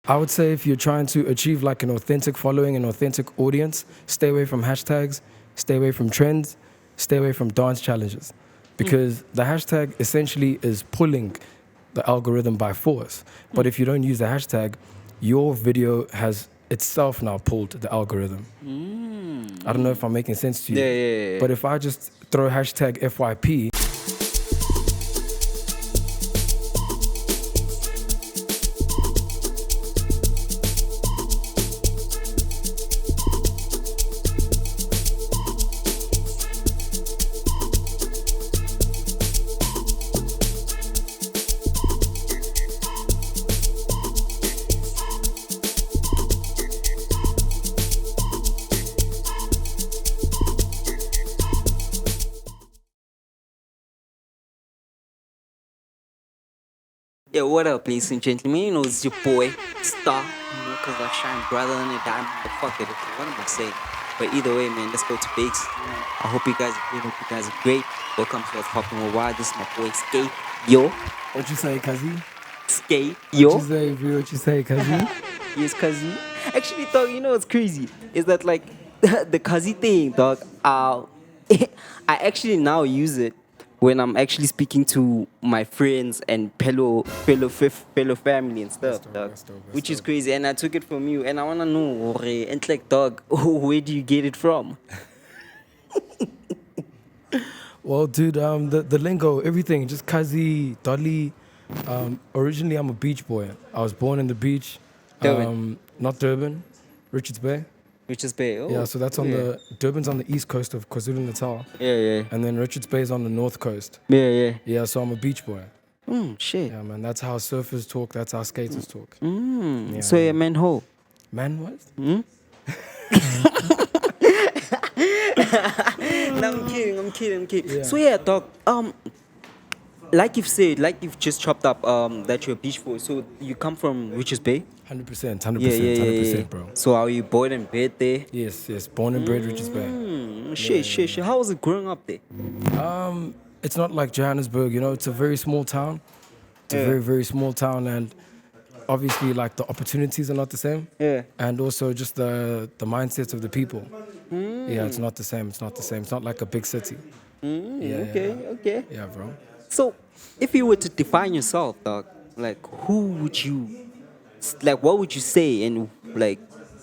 I would say if you're trying to achieve like an authentic following, an authentic audience, stay away from hashtags, stay away from trends, stay away from dance challenges. Because the hashtag essentially is pulling the algorithm by force. But if you don't use the hashtag, your video has itself now pulled the algorithm. I don't know if I'm making sense to you. Yeah. But if I just throw hashtag FYP, Yeah, what up, ladies and gentlemen? You know, it's your boy, Star. Because I shine brighter than a diamond. But fuck it, okay, what am I saying? But either way, man, let's go to base. I hope you guys are good. Hope you guys are great. Welcome to Whatspoppin with Why. This is my boy, Skyf. Yo. what you say, Kazi? Skyf. Yo. What you say, bro? What you say, Kazi? Yes, Kazi. Actually, dog, you know what's crazy? Is that, like, the Kazi thing, dog, I actually now use it when I'm actually speaking to my friends and fellow family and stuff, dog. Which is crazy, and I took it from you, and I wanna know, and like, dog, where do you get it from? Well, dude, the lingo, everything, just Kazi, Dolly. Originally, I'm a beach boy. I was born in the beach. Durban. Not Durban, Richards Bay. Which is Bay. Oh, Yeah, so that's on Durban's on the east coast of KwaZulu-Natal. Yeah. And then Richards Bay is on the north coast. Yeah. Yeah, so I'm a beach boy. Shit. Yeah, man, that's how surfers talk. That's how skaters talk. Yeah, So, yeah, man, ho. Man, what? No, I'm kidding. Yeah. So yeah, dog. Like you've said, like you've just chopped up, that you're a beach boy. So you come from Richards Bay. 100%, Yeah. 100%, bro. So are you born and bred there? Yes, born and bred Richards Bay. Shit. How was it growing up there? It's not like Johannesburg, you know, it's a very small town. It's a very, very small town, and obviously, like, the opportunities are not the same. Yeah. And also just the mindsets of the people. Yeah, it's not the same. It's not like a big city. Okay. Yeah, bro. So, if you were to define yourself, dog, like, what would you say, and like,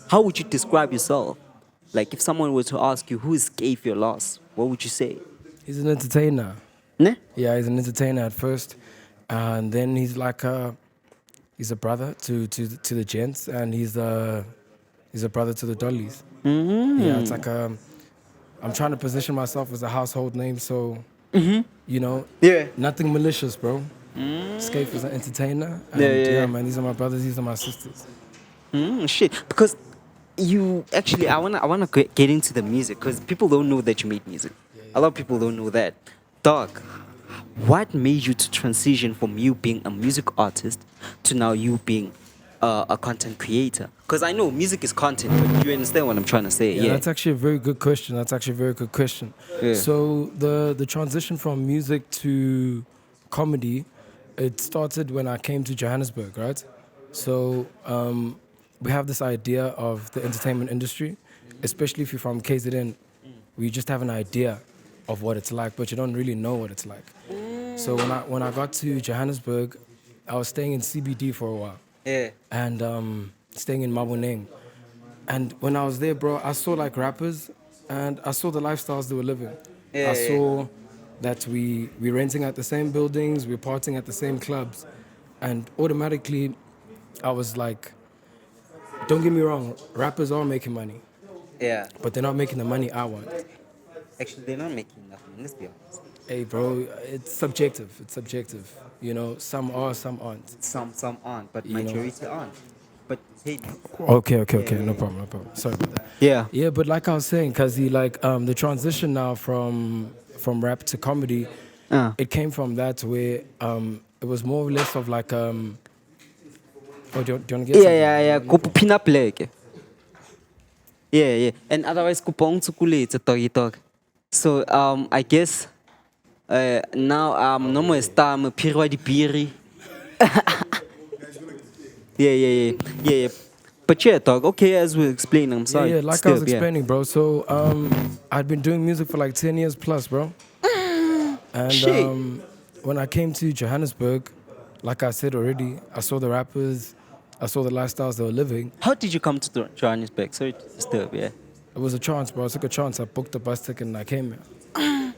how would you describe yourself? Like, if someone were to ask you, who is Skyf your loss, what would you say? He's an entertainer. Ne? Yeah, he's an entertainer at first. And then he's like he's a brother to the gents, and he's a brother to the dollies. Yeah, it's like I'm trying to position myself as a household name, so you know, nothing malicious, bro. Skyf is an entertainer, and yeah, man, these are my brothers, these are my sisters. Shit, because you actually, I wanna get into the music, because people don't know that you made music. A lot of people don't know that. Dog, what made you to transition from you being a music artist to now you being a content creator? Because I know music is content, but you understand what I'm trying to say. Yeah. That's actually a very good question. Yeah. So the transition from music to comedy, it started when I came to Johannesburg, right? So we have this idea of the entertainment industry, especially if you're from KZN. We just have an idea of what it's like, but you don't really know what it's like. So when I got to Johannesburg, I was staying in CBD for a while. Yeah. And staying in Maboneng. And when I was there, bro, I saw like rappers, and I saw the lifestyles they were living. I saw that we're renting at the same buildings, we're partying at the same clubs. And automatically, I was like, don't get me wrong, rappers are making money. Yeah. But they're not making the money I want. Actually, they're not making nothing. Let's be honest. Hey, bro, it's subjective. You know, some are, some aren't. Some aren't, but majority aren't. But hey. Okay. No problem. Sorry about that. Yeah. Yeah, but like I was saying, cause the transition now from rap to comedy, it came from that where it was more or less of like oh, do you want to get Yeah. Kupu pina pleke. Yeah. And otherwise kupong tsukulete dog. So I guess now no more star Phiri wa Phiri. Yeah. But yeah, dog. Okay, as we explained, I'm sorry. Yeah, like I was explaining, bro. So I'd been doing music for like 10 years plus, bro. And Shit. when I came to Johannesburg, like I said already, I saw the rappers, I saw the lifestyles they were living. How did you come to Johannesburg? Sorry to disturb. Yeah. It was a chance, bro. I took a chance. I booked a bus ticket and I came here.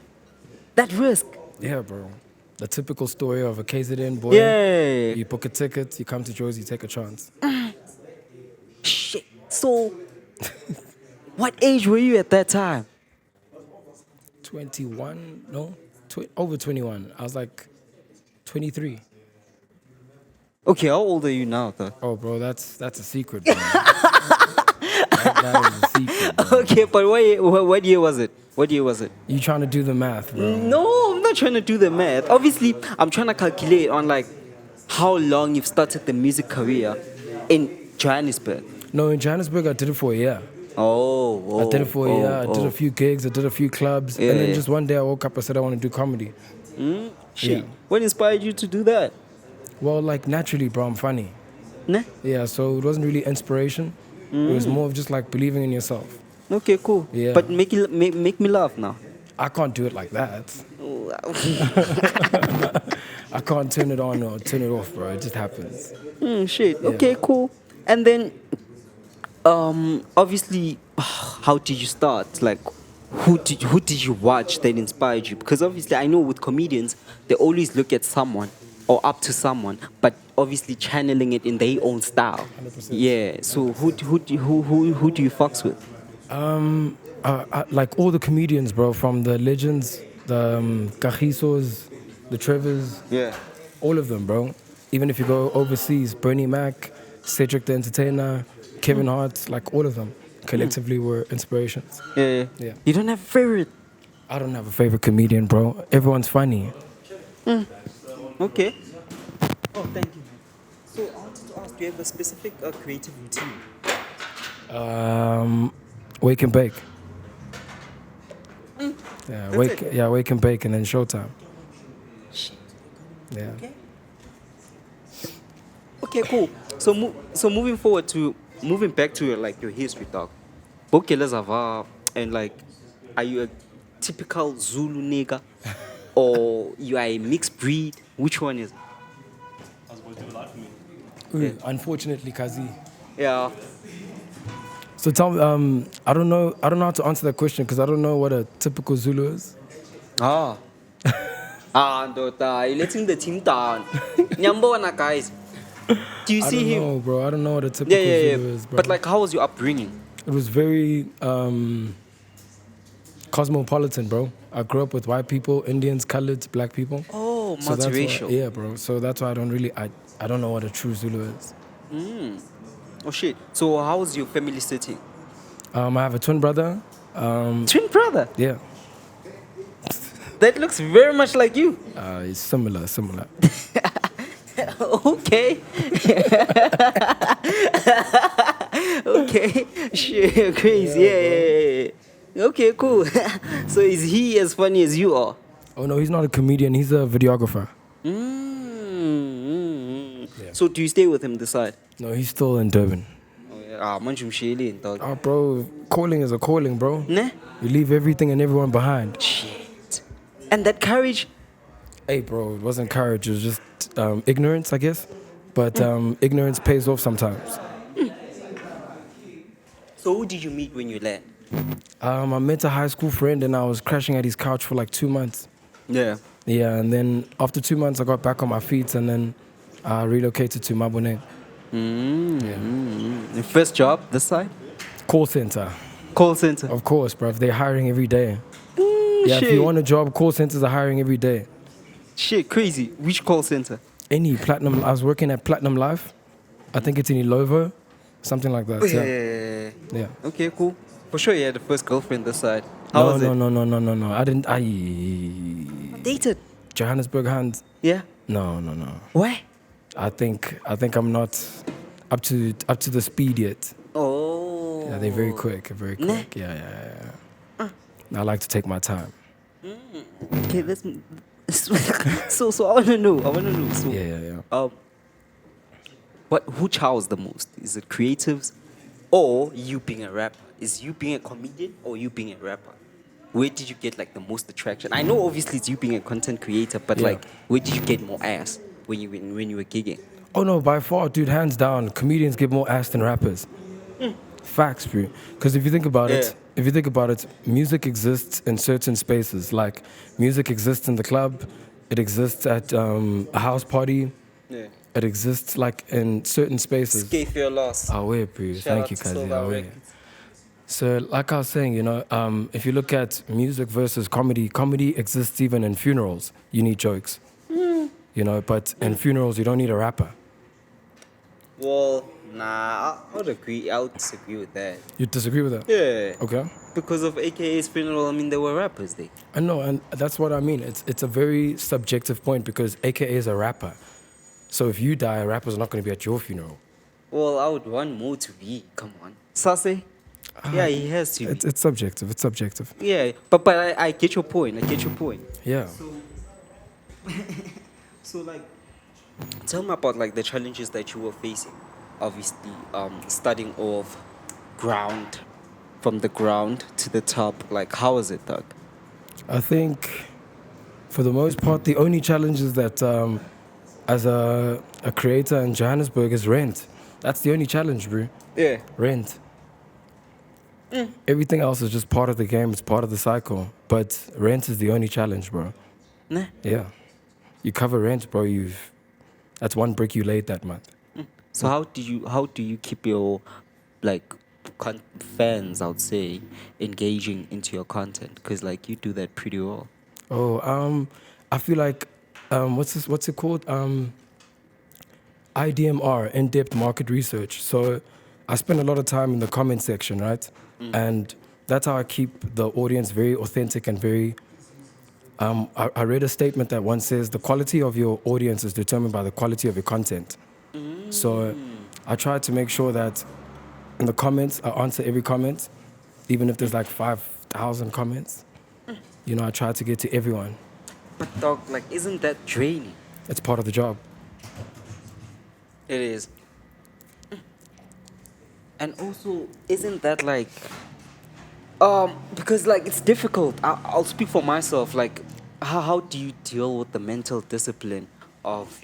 That risk. Yeah, bro. The typical story of a KZN boy. Yeah. You book a ticket, you come to Jersey, you take a chance. Shit. So, what age were you at that time? 21, no? Over 21. I was like 23. Okay, how old are you now, though? Oh, bro, that's a secret, bro. that is a secret, bro. Okay, but what year was it? What year was it? You trying to do the math, bro. No, I'm not trying to do the math. Obviously, I'm trying to calculate on like how long you've started the music career in Johannesburg. No, in Johannesburg, I did it for a year. Oh, I did it for a year. I did a few gigs. I did a few clubs. Yeah, and then yeah. just one day I woke up, I said I want to do comedy. Shit. Yeah. What inspired you to do that? Well, like naturally, bro, I'm funny. Nah? Yeah, so it wasn't really inspiration. It was more of just like believing in yourself. Okay, cool. Yeah. But make me laugh now. I can't do it like that. I can't turn it on or turn it off, bro. It just happens. Shit. Okay, cool. And then, obviously, how did you start? Like, who did you watch that inspired you? Because obviously, I know with comedians, they always look at someone or up to someone, but obviously channeling it in their own style. 100%. Yeah. So who do you fucks with? Like all the comedians, bro, from the legends, the Kagisos, the Trevors, Yeah. all of them, bro. Even if you go overseas, Bernie Mac, Cedric the Entertainer, Kevin Hart, like all of them collectively were inspirations. Yeah. Yeah. You don't have a favorite? I don't have a favorite comedian, bro. Everyone's funny. Okay. Oh, thank you. So I wanted to ask, do you have a specific creative routine? Wake and bake. Yeah, That's wake. it? Yeah, wake and bake, and then showtime. Shit. Yeah. Okay. Okay, cool. So moving back to your history talk. Bokele Zava, and like, are you a typical Zulu nigga, or you are a mixed breed? Which one is it? I was supposed to do a lot for me. Ooh, unfortunately, Kazi. Yeah. So tell me, I don't know how to answer that question because I don't know what a typical Zulu is. Ah. Ndota, you're letting the team down. Nyambona, guys. Do you I see don't him? know, bro. I don't know what a typical Zulu is, bro. But like, how was your upbringing? It was very cosmopolitan, bro. I grew up with white people, Indians, coloreds, black people. Oh, So that's why- multiracial. yeah, bro. So that's why I don't know what a true Zulu is. Oh shit. So how was your family setting? I have a twin brother. Twin brother. Yeah, That looks very much like you. it's similar. Okay. Okay. Shit, crazy. Yeah. Okay, cool. So is he as funny as you are? Oh no, he's not a comedian. He's a videographer. So do you stay with him this side? No, he's still in Durban. Oh yeah. Manjum Shilin, dog. Bro, calling is a calling, bro. Nah? You leave everything and everyone behind. Shit. And that courage? Hey, bro, it wasn't courage. It was just ignorance, I guess. But ignorance pays off sometimes. So who did you meet when you land? I met a high school friend and I was crashing at his couch for like 2 months. Yeah. Yeah, and then after 2 months, I got back on my feet and then I relocated to Mabone. Your first job this side? Call center. Call center. Of course, bro. They're hiring every day. Yeah, shit. if you want a job, call centers are hiring every day. Shit, crazy. Which call center? Any Platinum. I was working at Platinum Life. I think it's in Ilovo. Something like that. Yeah. Okay, cool. For sure you had the first girlfriend this side. How was it? No. I didn't. Dated? Johannesburg hands. Yeah. No. Why? I think I'm not up to the speed yet. Oh. Yeah, they're very quick. Nah. Yeah. I like to take my time. Okay, let's. So I wanna know. So Yeah. What who chows the most? Is it creatives or you being a rapper? Is you being a comedian or you being a rapper? Where did you get like the most attraction? I know obviously it's you being a content creator, but Yeah. like where did you get more ass when you were gigging? Oh no, by far, dude, hands down, comedians get more ass than rappers. Facts, bro. Because Yeah. if you think about it, music exists in certain spaces. Like music exists in the club, it exists at a house party, Yeah. it exists like in certain spaces. Skyf your loss. Away, bro. Shout Thank out you, to Kazi. Silver Away. Records. So, like I was saying, if you look at music versus comedy, comedy exists even in funerals. You need jokes, but in funerals, you don't need a rapper. Well, nah, I would agree. I would disagree with that. You disagree with that? Yeah. Okay. Because of AKA's funeral, I mean, there were rappers there. I know, and that's what I mean. It's a very subjective point because AKA is a rapper. So if you die, a rapper's not going to be at your funeral. Well, I would want Mo to be. Come on. Sase? Yeah, he has to be. It's subjective. It's subjective. Yeah, but I get your point. I get your point. Yeah. So like, tell me about like the challenges that you were facing. Obviously, starting off from the ground to the top. Like, how was it, Doug? I think, for the most part, the only challenge is that as a creator in Johannesburg is rent. That's the only challenge, bro. Yeah. Rent. Everything else is just part of the game. It's part of the cycle. But rent is the only challenge, bro. Nah. Yeah. You cover rent, bro. That's one brick you laid that month. So how do you keep your like fans, I would say, engaging into your content? Because like you do that pretty well. Oh, I feel like what's it called? IDMR, in-depth market research. So I spend a lot of time in the comment section, right? And that's how I keep the audience very authentic and very. I read a statement that once says the quality of your audience is determined by the quality of your content. So I try to make sure that in the comments, I answer every comment, even if there's like 5,000 comments. I try to get to everyone. But dog, like, isn't that draining? It's part of the job. It is. And also, isn't that like, because like it's difficult. I'll speak for myself. Like, how do you deal with the mental discipline of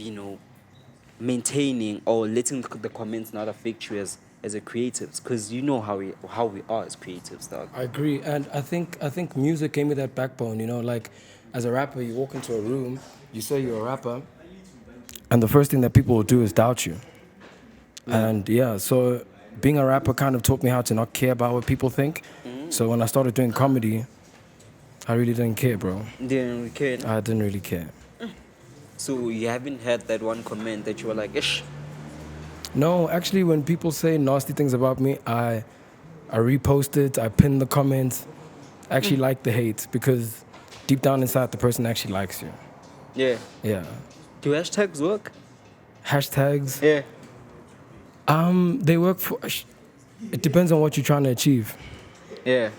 maintaining or letting the comments not affect you as a creatives? Because you know how we are as creatives, dog. I agree, and I think music gave me that backbone. Like as a rapper, you walk into a room, you say you're a rapper, and the first thing that people will do is doubt you. And so being a rapper kind of taught me how to not care about what people think. So when I started doing comedy, I really didn't care, bro. Didn't really care. I didn't really care. So you haven't had that one comment that you were like, ish. No, actually, when people say nasty things about me, I repost it, I pin the comments. I actually like the hate because deep down inside, the person actually likes you. Yeah. Yeah. Do hashtags work? Hashtags, Yeah. they work for. It depends on what you're trying to achieve. Yeah.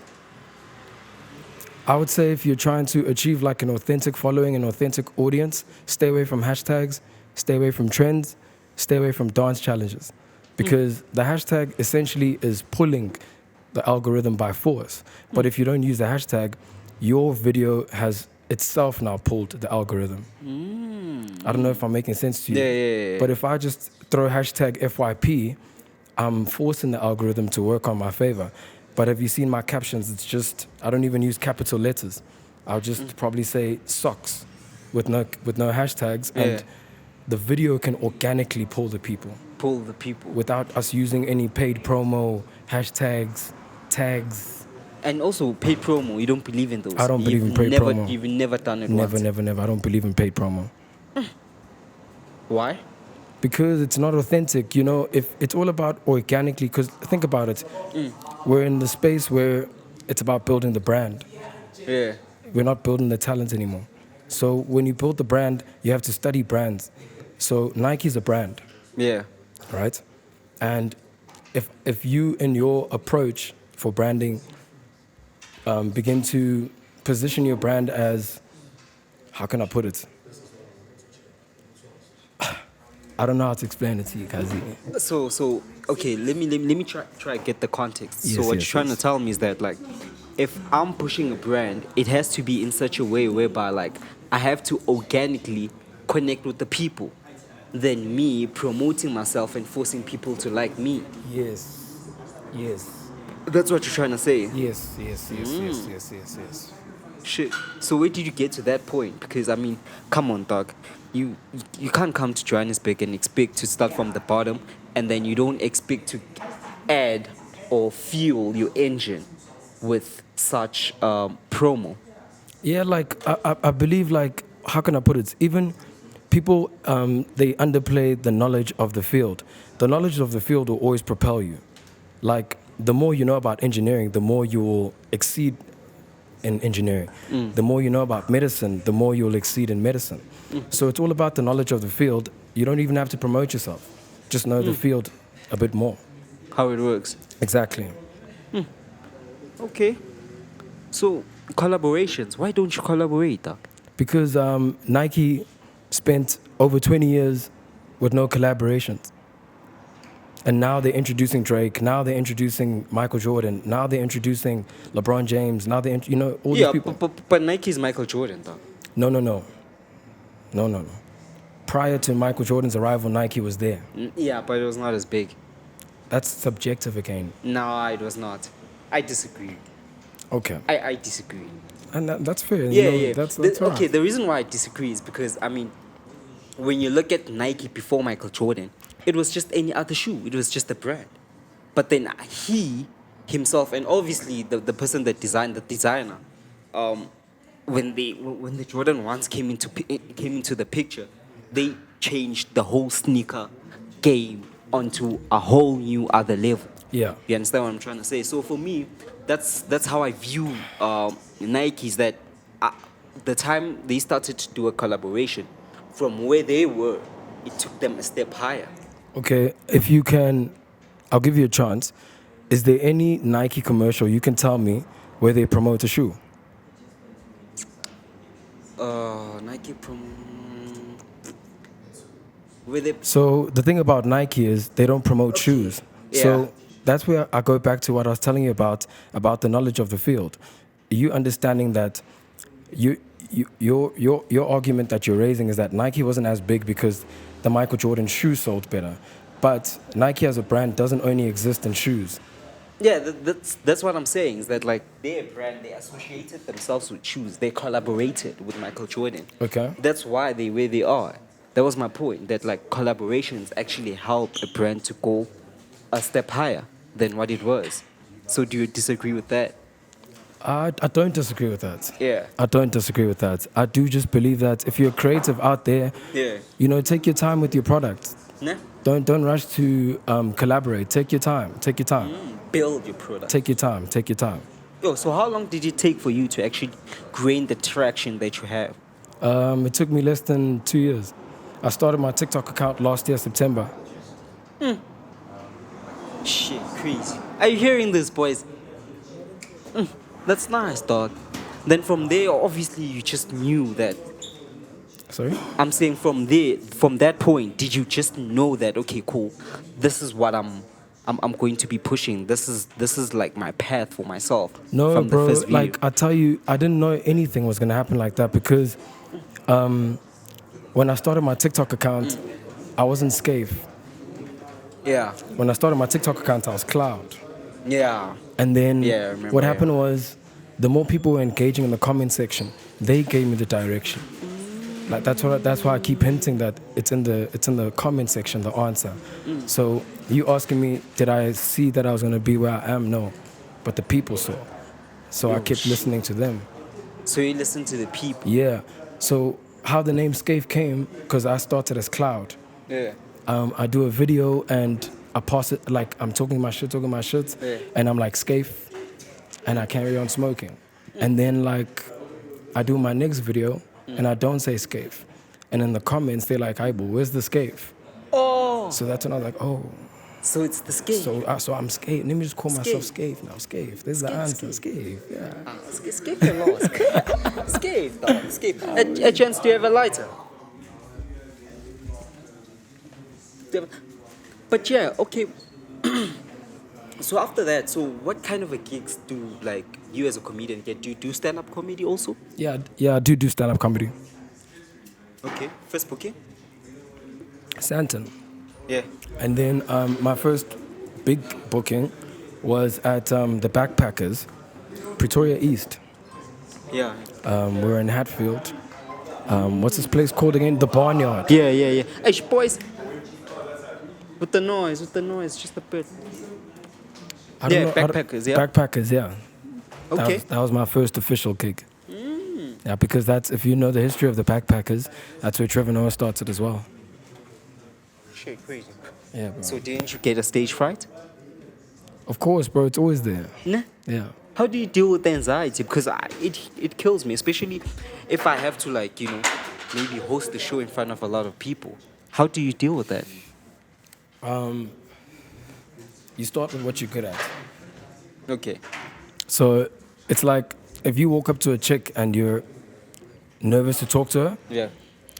I would say if you're trying to achieve like an authentic following, an authentic audience, stay away from hashtags, stay away from trends, stay away from dance challenges. Because the hashtag essentially is pulling the algorithm by force. But if you don't use the hashtag, your video has itself now pulled the algorithm. I don't know if I'm making sense to you. Yeah. But if I just throw hashtag FYP, I'm forcing the algorithm to work on my favor. But have you seen my captions? It's just, I don't even use capital letters. I'll just probably say socks with no hashtags. And the video can organically pull the people Pull the people. without us using any paid promo, hashtags, tags. And also paid promo, you don't believe in those. I don't believe in paid promo. You've never done it Never, once. never. I don't believe in paid promo. Why? Because it's not authentic. If it's all about organically, because think about it. We're in the space where it's about building the brand. Yeah. We're not building the talent anymore. So when you build the brand, you have to study brands. So Nike's a brand, Yeah. right? And if you, in your approach for branding, begin to position your brand as, how can I put it? I don't know how to explain it to you, Kazi. So okay, let me try to get the context. So Yes, what yes, you're trying yes. to tell me is that like, if I'm pushing a brand, it has to be in such a way whereby like I have to organically connect with the people, than me promoting myself and forcing people to like me. Yes. Yes. That's what you're trying to say. Yes, yes, yes, yes, yes, yes, yes. Shit. So where did you get to that point? Because I mean, come on, dog. You can't come to Johannesburg and expect to start from the bottom, and then you don't expect to add or fuel your engine with such promo. Yeah, like I believe, like, how can I put it? Even people, they underplay the knowledge of the field. The knowledge of the field will always propel you. Like, the more you know about engineering, the more you will exceed in engineering. The more you know about medicine, the more you'll exceed in medicine. So it's all about the knowledge of the field. You don't even have to promote yourself. Just know the field a bit more. How it works. Exactly. Okay. So collaborations. Why don't you collaborate, dog? Because Nike spent over 20 years with no collaborations. And now they're introducing Drake. Now they're introducing Michael Jordan. Now they're introducing LeBron James. Now they're, all these Yeah, people. but Nike's Michael Jordan, dog. No, no, no. No, no, no. Prior to Michael Jordan's arrival, Nike was there. Yeah, but it was not as big. That's subjective again. No, it was not. I disagree. Okay. I disagree. And that's fair. Yeah, yeah. That's Okay, all right. the reason why I disagree is because, I mean, when you look at Nike before Michael Jordan, it was just any other shoe. It was just a brand. But then he himself, and obviously the person that designed, the designer, when the Jordan ones came into the picture, they changed the whole sneaker game onto a whole new other level. Yeah. You understand what I'm trying to say? So for me, that's how I view Nike's. That the time they started to do a collaboration, from where they were, it took them a step higher. Okay, if you can, I'll give you a chance. Is there any Nike commercial you can tell me where they promote a shoe? Nike where they So the thing about Nike is they don't promote shoes. Yeah. So that's where I go back to what I was telling you about the knowledge of the field. You understanding that your argument that you're raising is that Nike wasn't as big because the Michael Jordan shoe sold better. But Nike as a brand doesn't only exist in shoes. Yeah, that's what I'm saying. Is that like their brand, they associated themselves with shoes. They collaborated with Michael Jordan. Okay. That's why they where they are. That was my point. That like collaborations actually help a brand to go a step higher than what it was. So do you disagree with that? I don't disagree with that. Yeah. I don't disagree with that. I do just believe that if you're creative out there, Yeah. take your time with your product. Nah? Don't rush to collaborate. Take your time. Take your time. Build your product. Take your time. Take your time. Yo, so how long did it take for you to actually gain the traction that you have? It took me less than 2 years. I started my TikTok account last year, September. Shit, crazy. Are you hearing this, boys? That's nice, dog. Then from there, obviously, you just knew that. Sorry? I'm saying from there, from that point, did you just know that, okay, cool, this is what I'm going to be pushing. This is like my path for myself. No, from bro. The first video. Like, I tell you, I didn't know anything was going to happen like that because when I started my TikTok account, I wasn't Skyf. Yeah, When I started my TikTok account, I was Cloud. yeah. And then Yeah, I remember, what yeah. happened was the more people were engaging in the comment section, they gave me the direction. Like that's why I keep hinting that it's in the comment section, the answer. So you asking me, did I see that I was gonna be where I am? No. But the people saw. So I kept listening to them. So you listen to the people. Yeah. So how the name Skyf came, because I started as Cloud. Yeah. I do a video and I pass it like I'm talking my shit, Yeah. and I'm like Skyf, and I carry on smoking. And then like I do my next video and I don't say Skyf. And in the comments they're like, "Hey, but where's the Skyf?" Oh. So that's when I was like, "Oh, So it's the scale. so I'm Skyf. Let me just call myself Skyf. Skyf now. Skyf. This is the answer. Skyf. Yeah. Escape your loss. Escape, dog. Escape. A chance to have a lighter. But yeah, okay. So after that, so what kind of a gigs do like you as a comedian get? Do you do stand-up comedy also? Yeah, I do stand-up comedy. Okay. First booking? Santon. Yeah. And then my first big booking was at the Backpackers, Pretoria East. Yeah. We're in Hatfield. What's this place called again? The Barnyard. Yeah. Hey, boys. With the noise, just a bit. I don't Yeah, know how to- Backpackers, yeah. Backpackers, yeah. Okay. That was my first official gig. Yeah, because that's, if you know the history of the Backpackers, that's where Trevor Noah started as well. Shit, crazy. Yeah, bro. So didn't you get a stage fright? Of course, bro, it's always there. Nah. Yeah. How do you deal with the anxiety? Because it kills me, especially if I have to maybe host the show in front of a lot of people. How do you deal with that? You start with what you're good at. Okay. So it's like if you walk up to a chick and you're nervous to talk to her, Yeah.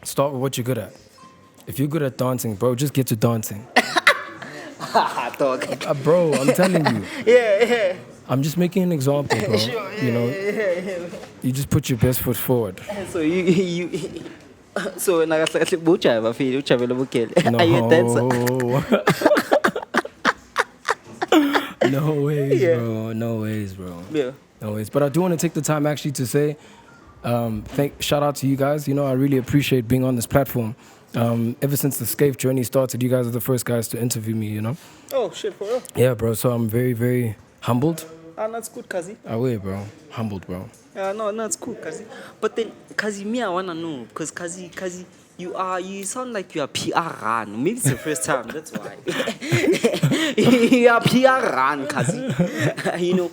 start with what you're good at. If you're good at dancing, bro, just get to dancing. Dog. Bro, I'm telling you. Yeah. I'm just making an example, bro. You know, you just put your best foot forward. So you so nakahle buchava Phiri uchavela bukele. No. Are you a dancer? No ways, Yeah. bro. No ways, bro. Yeah. No ways. But I do want to take the time actually to say, shout out to you guys. You know, I really appreciate being on this platform. Ever since the Skyf journey started, you guys are the first guys to interview me, you know? Oh shit, for real? Yeah, bro. So I'm very, very humbled. That's good, Kazi. Away, bro. Humbled, bro. No, it's cool, Kazi. But then, Kazi, me, I wanna know, because Kazi, you sound like you are PR run. Maybe it's the first time, that's why. You are PR run, Kazi. You know,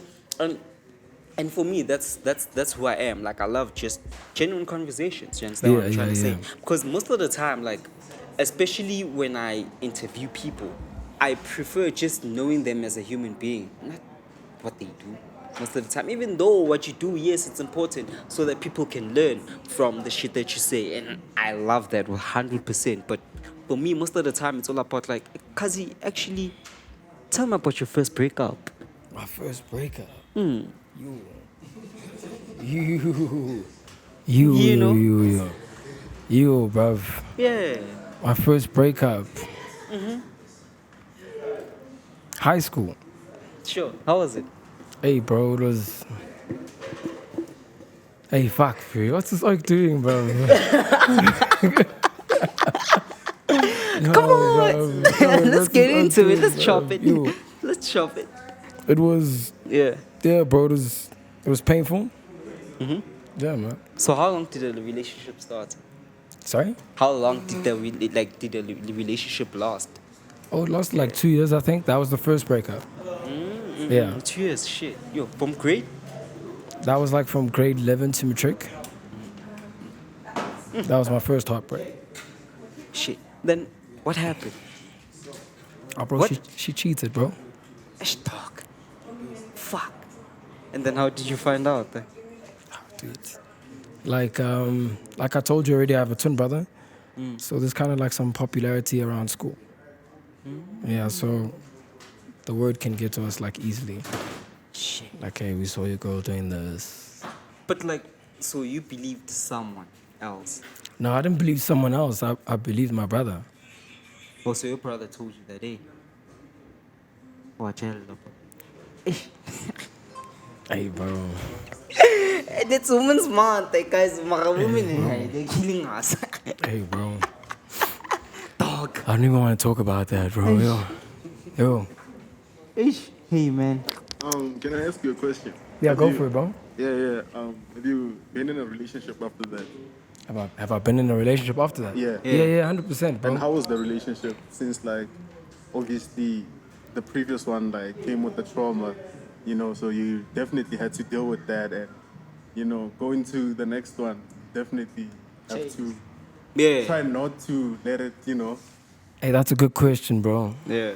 and for me, that's who I am. Like, I love just genuine conversations. You understand what I'm trying to say? Because most of the time, like, especially when I interview people, I prefer just knowing them as a human being, not what they do. Most of the time, even though what you do, yes, it's important so that people can learn from the shit that you say, and I love that 100%. But for me, most of the time, it's all about like, Kazi, actually, tell me about your first breakup. My first breakup. You know? You, bruv. Yeah. My first breakup. High school. Sure. How was it? Hey, bro, it was. Hey, fuck, Phiri. What's this like doing, bro? Come on. Let's get into it. Let's chop it. Yo, Let's chop it. it was. Yeah. Yeah, bro, it was painful. Yeah, man. So how long did the relationship start? Sorry? How long did the relationship last? Oh, it lasted like 2 years, I think. That was the first breakup. Yeah. 2 years, shit. Yo, from grade? That was like from grade 11 to matric. That was my first heartbreak. Shit. Then what happened? Oh, bro, What? she cheated, bro. Talk. Fuck. And then how did you find out? Dude. Like I told you already, I have a twin brother. So there's kind of like some popularity around school. Yeah, so the word can get to us like easily. Shit. Like, hey, we saw your girl doing this. But like, so you believed someone else? No, I didn't believe someone else. I believed my brother. Oh, so your brother told you that, hey? Watch out. Hey, bro. And it's Women's Month, guys. Women, they're killing us. Hey, bro. Dog. I don't even want to talk about that, bro. Yo. Hey, man. Can I ask you a question? Yeah, go for it, bro. Yeah. Have you been in a relationship after that? Have I been in a relationship after that? Yeah. Yeah, 100%, bro. And how was the relationship since, like, obviously the previous one, like, came with the trauma, you know, so you definitely had to deal with that, and, you know, going to the next one, definitely have to try not to let it, you know. Hey, that's a good question, bro. Yeah.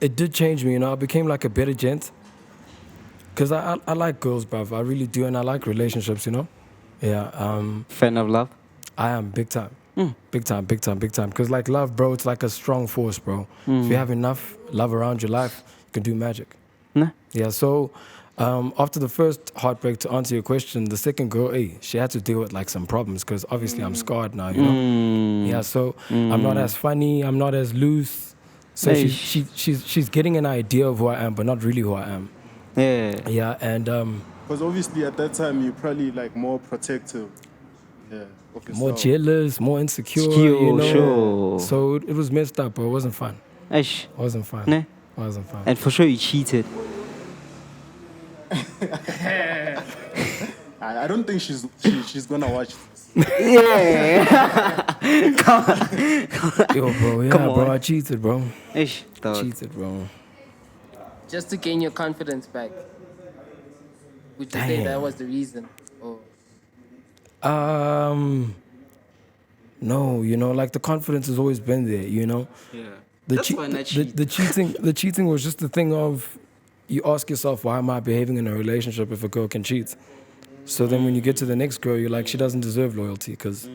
It did change me, you know. I became like a better gent. Because I like girls, bruv. I really do, and I like relationships, you know. Yeah. Fan of love? I am big time. Big time, big time, big time. Because like love, bro, it's like a strong force, bro. If you have enough love around your life, you can do magic. Nah. Yeah, so after the first heartbreak, to answer your question, the second girl, hey, she had to deal with like some problems because obviously I'm scarred now, you know? Yeah, so I'm not as funny, I'm not as loose. So Hey. she's getting an idea of who I am, but not really who I am. Yeah. Yeah, and Because obviously at that time you're probably like more protective. Yeah, of yourself. more jealous, more insecure, Secure, you know? sure. So it was messed up, but it wasn't fun. Aish. It wasn't fun. Nah. It wasn't fun. And for sure you cheated. I don't think she's gonna watch this. Yeah. Yo, bro, yeah, Come bro, on. I cheated, bro. Aish. Dog. Cheated, bro. Just to gain your confidence back. Would you say that Damn. was the reason? Or No, you know, like the confidence has always been there, you know. Yeah. The That's why I cheat. the cheating was just the thing of you ask yourself, why am I behaving in a relationship if a girl can cheat? So then when you get to the next girl, you're like, she doesn't deserve loyalty because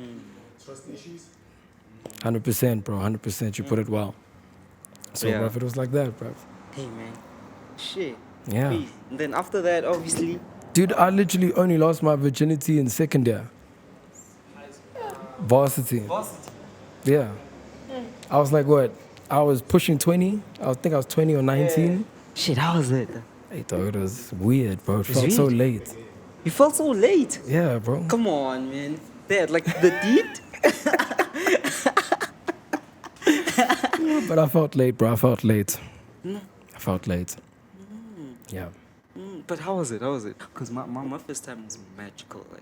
100%, bro, 100%. You put it well. So, Yeah. bro, if it was like that, bro. Hey man. Shit. Yeah. Please. And then after that, obviously. Dude, I literally only lost my virginity in second year. Varsity. Yeah. I was like, what? I was pushing 20. I think I was 20 or 19. Shit, how was it? Hey, though, it was weird, bro. It was felt so weird? late. You felt so late. Yeah, bro. Come on, man. That, like the deed? But I felt late, bro. I felt late. I felt late. Yeah. But how was it? How was it? Because my first time was magical. Like,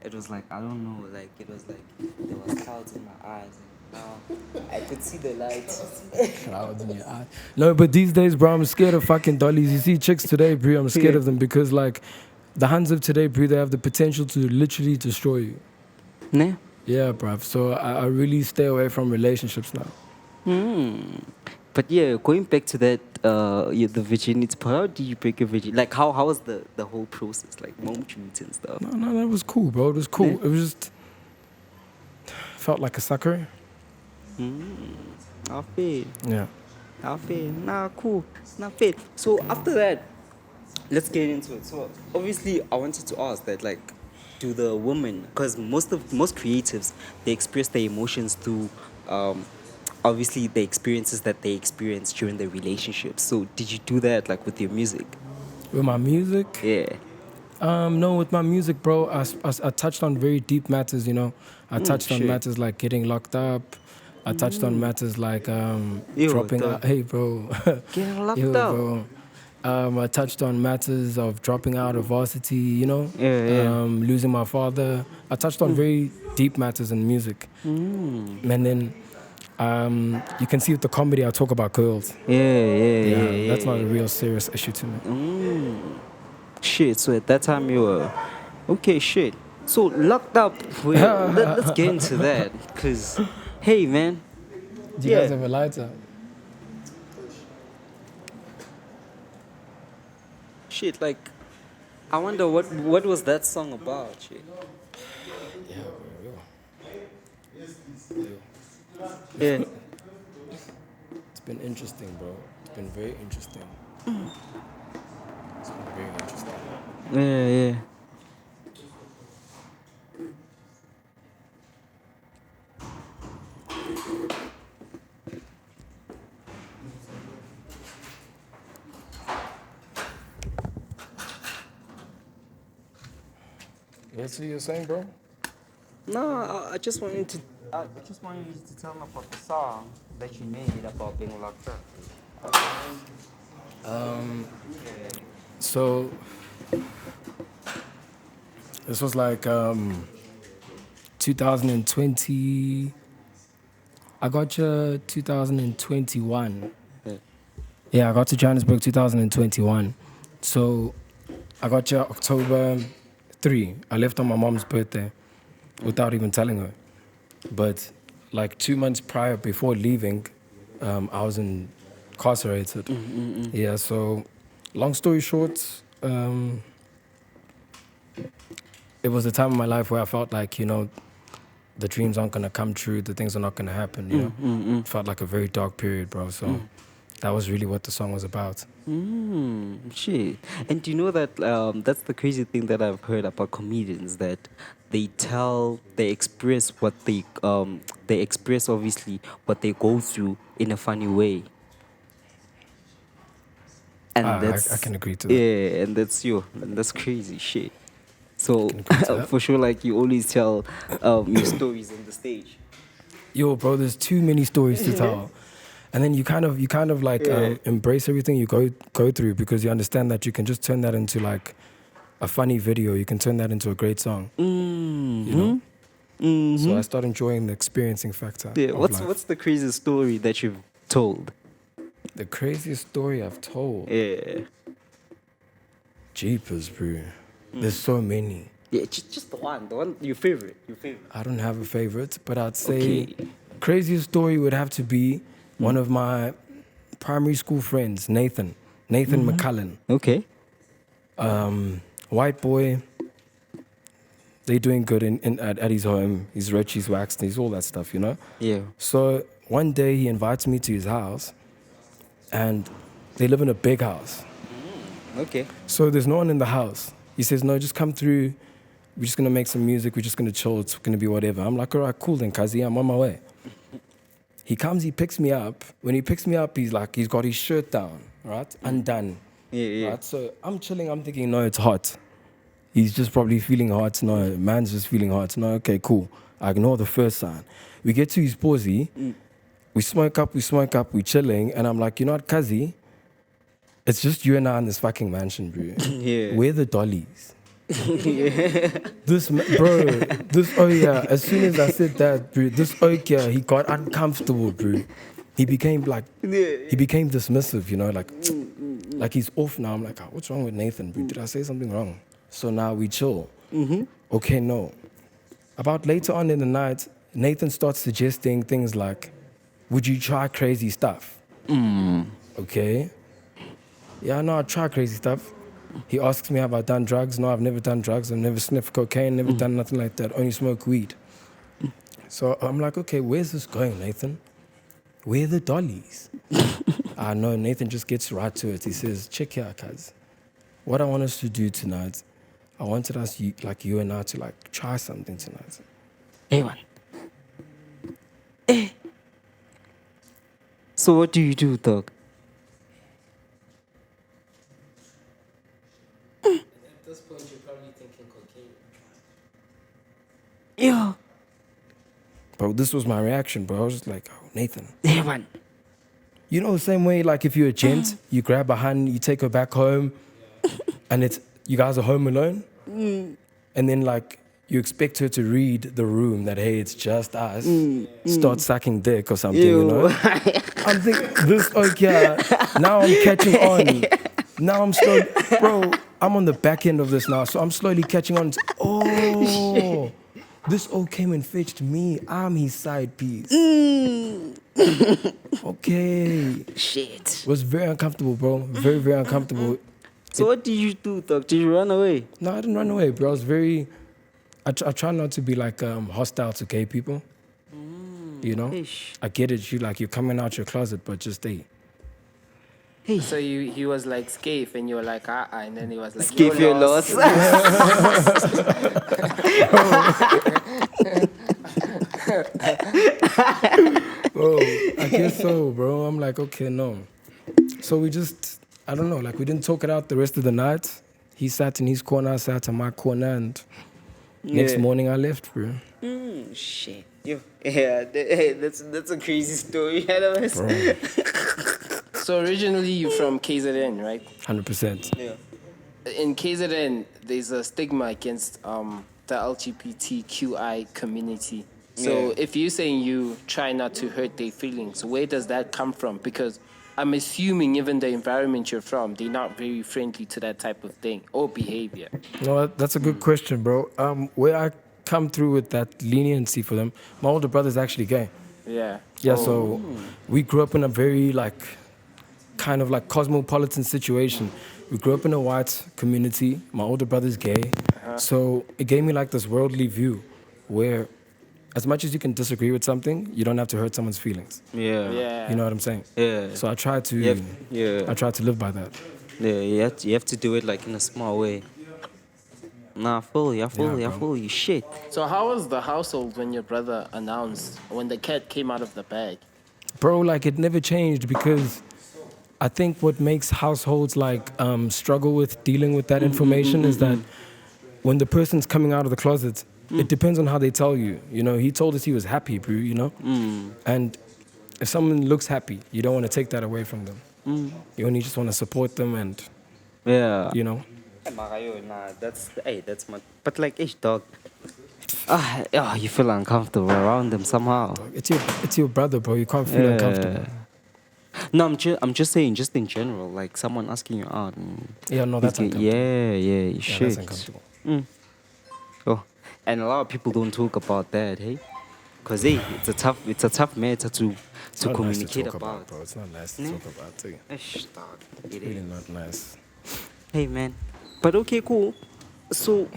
it was like, I don't know, like, it was like, there was clouds in my eyes. And now I could see the lights. Clouds in your eye. No, but these days, bro, I'm scared of fucking dollies. You see chicks today, bro, I'm scared Yeah. of them because, like, the hands of today, bro, they have the potential to literally destroy you. Nah? Yeah, bruv. So I really stay away from relationships now. But yeah, going back to that, the virginity part, how did you break your virginity? Like, how was the whole process? Like, moment you meet and stuff? No, that was cool, bro. It was cool. Yeah. It was just felt like a sucker. I feel. Yeah. I feel. Nah, cool. Nah, fair. So after that, let's get into it. So obviously, I wanted to ask that, like, do the women, because most creatives, they express their emotions through, obviously the experiences that they experience during the relationship. So did you do that, like, with your music? With my music, Yeah. no, with my music, bro, I touched on very deep matters, you know. I touched on shit. matters like getting locked up. I touched on matters like Yo, dropping dog. out. Hey, bro. Getting locked Yo, up. bro. I touched on matters of dropping out of varsity, you know, Yeah. losing my father. I touched on very deep matters in music. And then you can see with the comedy, I talk about girls. Yeah. That's not a real serious issue to me. Shit, so at that time you were... Okay, shit. So, locked up, let's get into that. Because, hey, man. Do you guys have a lighter? Shit, like, I wonder what was that song about, shit? Yeah, Yeah. it's been interesting, bro. It's been very interesting. It's been very interesting. Yeah. What's what you're saying, bro? No, I just wanted to... I just wanted you to tell me about the song that you made about being locked up. So this was like 2020. I got you 2021. Yeah, I got to Johannesburg 2021. So I got you October 3. I left on my mom's birthday without even telling her. But like 2 months prior, before leaving, I was incarcerated. Yeah, so long story short, it was a time in my life where I felt like, you know, the dreams aren't gonna come true, the things are not gonna happen. You know, it felt like a very dark period, bro. So that was really what the song was about. Shit. And do you know that that's the crazy thing that I've heard about comedians, that they express they express obviously what they go through in a funny way. And I can agree to that. Yeah, and that's crazy shit. So can agree to that. for sure, like you always tell your stories on the stage. Yo, bro, there's too many stories to tell. And then you kind of like embrace everything you go through, because you understand that you can just turn that into like a funny video. You can turn that into a great song. You know? So I start enjoying the experiencing factor. Yeah, of what's life. what's the craziest story that you've told? The craziest story I've told? Yeah. Jeepers, bro. There's so many. Yeah, just the one your favorite. I don't have a favorite, but I'd say Okay. craziest story would have to be one of my primary school friends, Nathan McCullen. Okay. White boy. They're doing good at his home. He's rich, he's waxed, he's all that stuff, you know? Yeah. So one day he invites me to his house, and they live in a big house. Okay. So there's no one in the house. He says, no, just come through. We're just going to make some music. We're just going to chill. It's going to be whatever. I'm like, all right, cool then, Kazi. I'm on my way. He comes, he picks me up. When he picks me up, he's got his shirt down, right? Undone. Yeah. Right? So I'm chilling. I'm thinking, no, it's hot. He's just probably feeling hot. No, man's just feeling hot. No, okay, cool. I ignore the first sign. We get to his posy. We smoke up, we chilling. And I'm like, you know what, Kazi? It's just you and I in this fucking mansion, bro. Yeah. We're the dollies. Oh yeah, as soon as I said that, bro, this yeah, he got uncomfortable, bro. He became dismissive, you know, like he's off now. I'm like, oh, what's wrong with Nathan, bro? Did I say something wrong? So now we chill. Okay, no. About later on in the night, Nathan starts suggesting things like, would you try crazy stuff? Okay. Yeah, no, I try crazy stuff. He asks me, have I done drugs? No, I've never done drugs. I've never sniffed cocaine, never done nothing like that. Only smoke weed. So I'm like, okay, where's this going, Nathan? Where are the dollies? No, Nathan just gets right to it. He says, check here, cuz. What I want us to do tonight, I wanted us, you and I, to try something tonight. Hey, man. So what do you do, dog? At this point, you're probably thinking cocaine. Yeah. Bro, this was my reaction, bro. I was just like, oh, Nathan. Hey, man. You know the same way, like if you're a gent, you grab a hun, you take her back home, and you guys are home alone, and then you expect her to read the room that, hey, it's just us, start sucking dick or something, you know? I'm thinking, now I'm catching on. Now I'm slowly, bro, I'm on the back end of this now, so I'm slowly catching on. Oh, this all came and fetched me. I'm his side piece. Okay. Shit. It was very uncomfortable, bro. Very, very uncomfortable. So what did you do, dog? Did you run away? No, I didn't run away, bro. I was very... I try not to be hostile to gay people. You know? Ish. I get it. You're coming out your closet, but just stay. So he was like Skyf, and you were like, and then he was like, Skip your loss. Bro, I guess so, bro. I'm like, okay, no. So we just, I don't know, we didn't talk it out the rest of the night. He sat in his corner, I sat in my corner, and next morning I left, bro. Shit. Yeah, that's a crazy story. Bro, So originally you're from KZN, right? 100%. Yeah. In KZN, there's a stigma against the LGBTQI community. So Yeah. if you're saying you try not to hurt their feelings, where does that come from? Because I'm assuming even the environment you're from, they're not very friendly to that type of thing or behavior. No, that's a good question, bro. Where I come through with that leniency for them, my older brother's actually gay. Yeah. Yeah, so we grew up in a very kind of cosmopolitan situation. We grew up in a white community. My older brother's gay. So it gave me this worldly view where as much as you can disagree with something, you don't have to hurt someone's feelings. Yeah. Yeah. You know what I'm saying? Yeah. So I try to, Yeah. I try to live by that. Yeah, you have to do it like in a small way. Nah, I feel you, Yeah, I bro. feel you. Shit. So how was the household when your brother announced when the cat came out of the bag? Bro, like it never changed because I think what makes households like struggle with dealing with that information is that when the person's coming out of the closet, it depends on how they tell you. You know, he told us he was happy, bro, you know? And if someone looks happy, you don't want to take that away from them. You only just want to support them and, Yeah. you know? Nah, that's my. But like, dog. You feel uncomfortable around them somehow. It's your brother, bro. You can't feel uncomfortable. No, I'm just saying, just in general, like someone asking you out. Yeah, no, that's uncomfortable. Yeah, you Yeah, should. that's uncomfortable. Oh, and a lot of people don't talk about that, hey, because hey, it's a tough matter to It's not nice to communicate talk about. bro. It's not nice to talk about. Too. Dog, it Really is. not nice. Hey man, but okay, cool. So,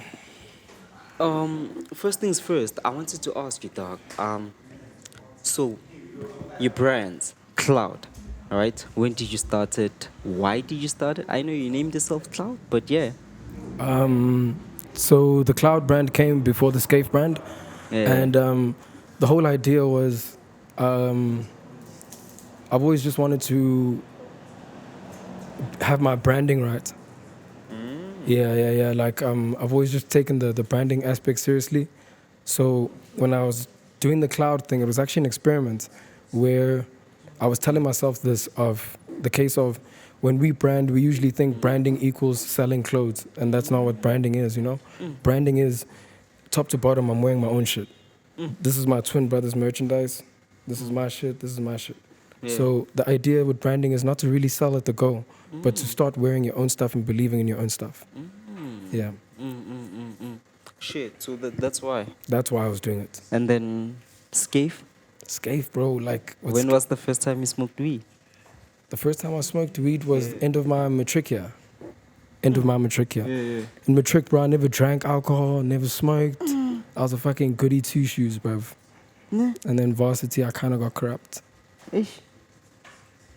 first things first, I wanted to ask you, dog. So your brand, Cloud, all right? When did you start it? Why did you start it? I know you named yourself Cloud, but yeah. So the Cloud brand came before the Skyf brand, Yeah. and the whole idea was I've always just wanted to have my branding right. Yeah. Like I've always just taken the branding aspect seriously. So when I was doing the Cloud thing, it was actually an experiment where I was telling myself this of the case of when we brand, we usually think branding equals selling clothes, and that's not what branding is, you know? Branding is top to bottom, I'm wearing my own shit. This is my twin brother's merchandise. This is my shit. This is my shit. Yeah. So the idea with branding is not to really sell at the go, but to start wearing your own stuff and believing in your own stuff. Yeah, Shit, so that's why. that's why I was doing it. And then Skyf, Skyf, bro, like what's when was the first time you smoked weed? the first time I smoked weed was end of my matric year. End of my matric year. Yeah. In matric, bro, I never drank alcohol, never smoked. I was a fucking goody two shoes, bruv. And then varsity, I kind of got corrupt. Ish.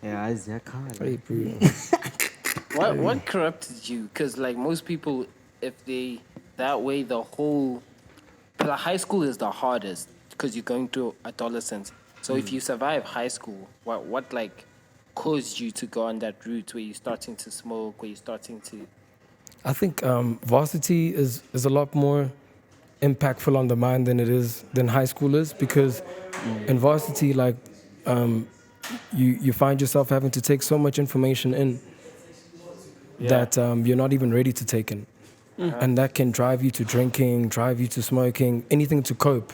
Yeah, I can't. Hey, bro. What corrupted you? Because like most people, if they that way, the whole like, high school is the hardest because you're going through adolescence. So if you survive high school, what like caused you to go on that route where you're starting to smoke, where you're starting to? I think varsity is a lot more impactful on the mind than high school is because in varsity, like you find yourself having to take so much information in that you're not even ready to take in. And that can drive you to drinking, drive you to smoking, anything to cope.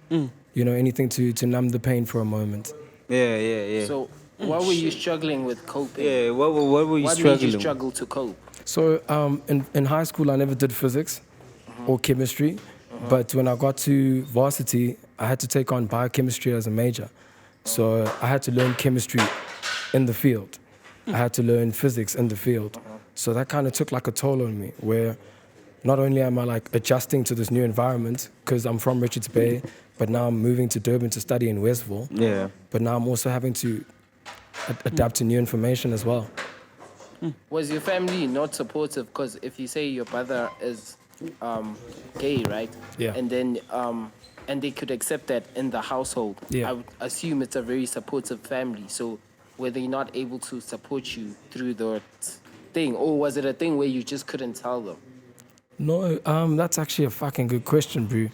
You know, anything to numb the pain for a moment. Yeah. So what were you struggling with coping? Yeah, what were you What struggling made you with? struggle to cope? So in high school, I never did physics or chemistry. But when I got to varsity, I had to take on biochemistry as a major. So I had to learn chemistry in the field. I had to learn physics in the field. So that kind of took like a toll on me where not only am I like adjusting to this new environment because I'm from Richards Bay, but now I'm moving to Durban to study in Westville. Yeah. But now I'm also having to adapt to new information as well. Was your family not supportive? Because if you say your brother is gay, right? Yeah. And then and they could accept that in the household. Yeah. I would assume it's a very supportive family. So were they not able to support you through the thing, or was it a thing where you just couldn't tell them? No, that's actually a fucking good question, bro.